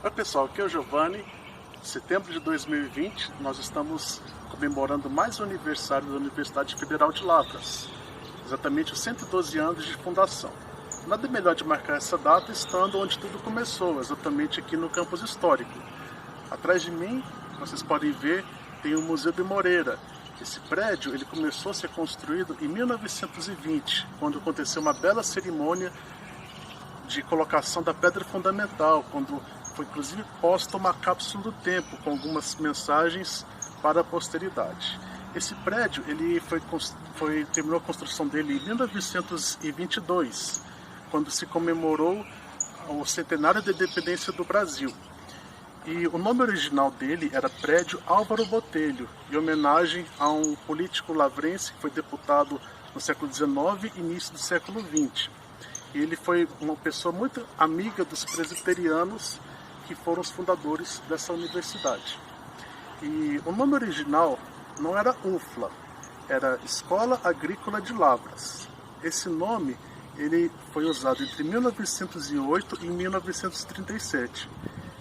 Oi pessoal, aqui é o Giovanni. Em setembro de 2020, nós estamos comemorando mais um aniversário da Universidade Federal de Lavras, exatamente os 112 anos de fundação. Nada melhor de marcar essa data estando onde tudo começou, exatamente aqui no campus histórico. Atrás de mim, vocês podem ver, tem o Museu de Moreira. Esse prédio ele começou a ser construído em 1920, quando aconteceu uma bela cerimônia de colocação da pedra fundamental, quando foi inclusive posta uma cápsula do tempo com algumas mensagens para a posteridade. Esse prédio ele terminou a construção dele em 1922, quando se comemorou o centenário da independência do Brasil. E o nome original dele era Prédio Álvaro Botelho, em homenagem a um político lavrense que foi deputado no século XIX e início do século XX. E ele foi uma pessoa muito amiga dos presbiterianos, que foram os fundadores dessa universidade. E o nome original não era UFLA, era Escola Agrícola de Lavras. Esse nome ele foi usado entre 1908 e 1937.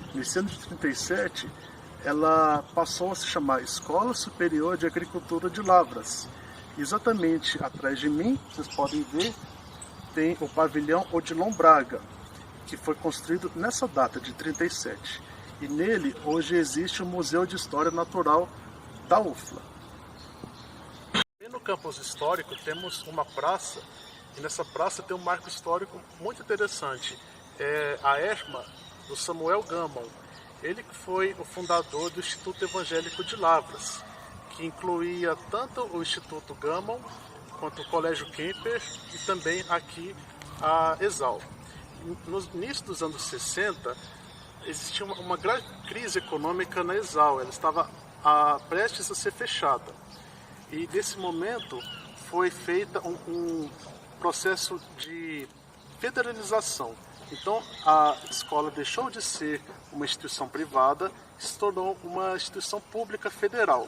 Em 1937, ela passou a se chamar Escola Superior de Agricultura de Lavras. Exatamente atrás de mim, vocês podem ver, tem o pavilhão Odilon Braga, que foi construído nessa data de 37. E nele, hoje, existe o Museu de História Natural da UFLA. E no campus histórico temos uma praça, e nessa praça tem um marco histórico muito interessante. É a erma do Samuel Gammon. Ele que foi o fundador do Instituto Evangélico de Lavras, que incluía tanto o Instituto Gammon, quanto o Colégio Kemper e também aqui a ESAL. No início dos anos 60, existia uma grande crise econômica na ESAL, ela estava prestes a ser fechada. E nesse momento foi feito um processo de federalização. Então a escola deixou de ser uma instituição privada e se tornou uma instituição pública federal.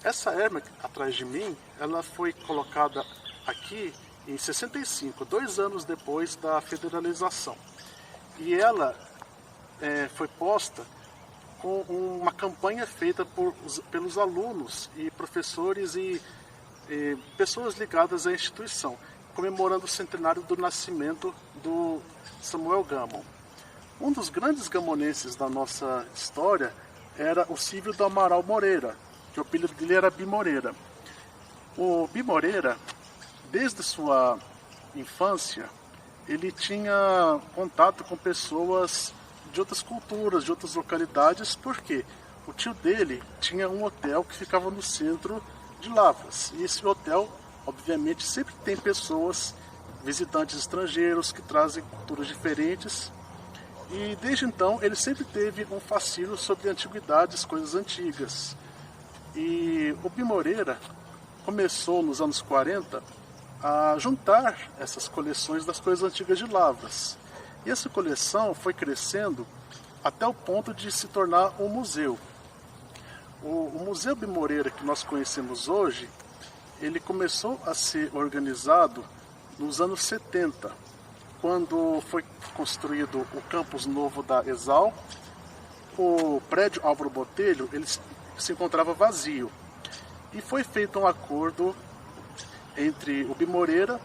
Essa erma atrás de mim, ela foi colocada aqui em 65, 2 anos depois da federalização. E ela foi posta com uma campanha feita pelos alunos e professores e pessoas ligadas à instituição, comemorando o centenário do nascimento do Samuel Gammon. Um dos grandes gamonenses da nossa história era o Silvio do Amaral Moreira, que o apelido dele era Bi Moreira. O Bi Moreira, desde sua infância, ele tinha contato com pessoas de outras culturas, de outras localidades, porque o tio dele tinha um hotel que ficava no centro de Lavras. E esse hotel, obviamente, sempre tem pessoas, visitantes estrangeiros, que trazem culturas diferentes. E desde então, ele sempre teve um fascínio sobre antiguidades, coisas antigas. E o Bi Moreira começou nos anos 40 a juntar essas coleções das coisas antigas de Lavras. E essa coleção foi crescendo até o ponto de se tornar um museu. O Museu Bi Moreira que nós conhecemos hoje, ele começou a ser organizado nos anos 70, quando foi construído o campus novo da ESAL. O prédio Álvaro Botelho ele se encontrava vazio. E foi feito um acordo entre o Bi Moreira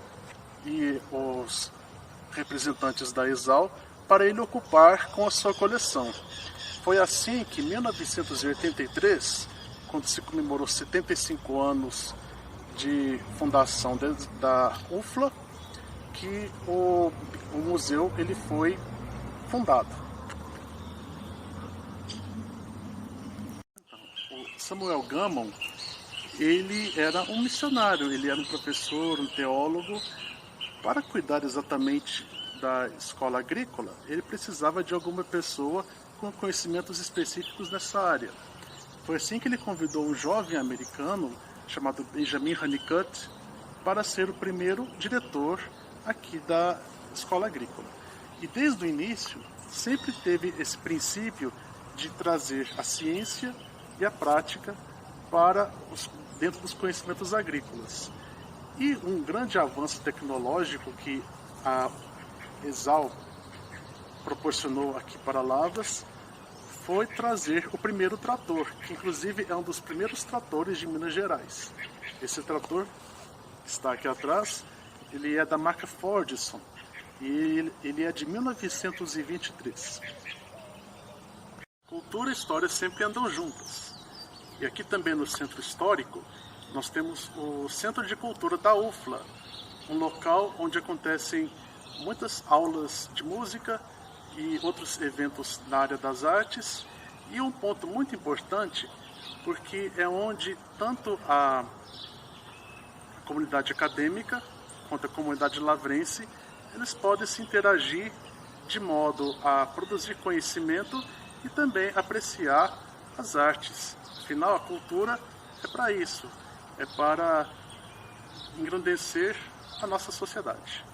e os representantes da ESAL para ele ocupar com a sua coleção. Foi assim que em 1983, quando se comemorou 75 anos de fundação da UFLA, que o museu ele foi fundado. O Samuel Gammon, ele era um missionário, ele era um professor, um teólogo. Para cuidar exatamente da escola agrícola, ele precisava de alguma pessoa com conhecimentos específicos nessa área. Foi assim que ele convidou um jovem americano chamado Benjamin Honeycutt para ser o primeiro diretor aqui da escola agrícola. E desde o início sempre teve esse princípio de trazer a ciência e a prática dentro dos conhecimentos agrícolas. E um grande avanço tecnológico que a ESAL proporcionou aqui para Lavras foi trazer o primeiro trator, que inclusive é um dos primeiros tratores de Minas Gerais. Esse trator que está aqui atrás, ele é da marca Fordson e ele é de 1923. Cultura e história sempre andam juntas. E aqui também no Centro Histórico, nós temos o Centro de Cultura da UFLA, um local onde acontecem muitas aulas de música e outros eventos na área das artes. E um ponto muito importante, porque é onde tanto a comunidade acadêmica quanto a comunidade lavrense, eles podem se interagir de modo a produzir conhecimento e também apreciar as artes. Afinal, a cultura é para isso, é para engrandecer a nossa sociedade.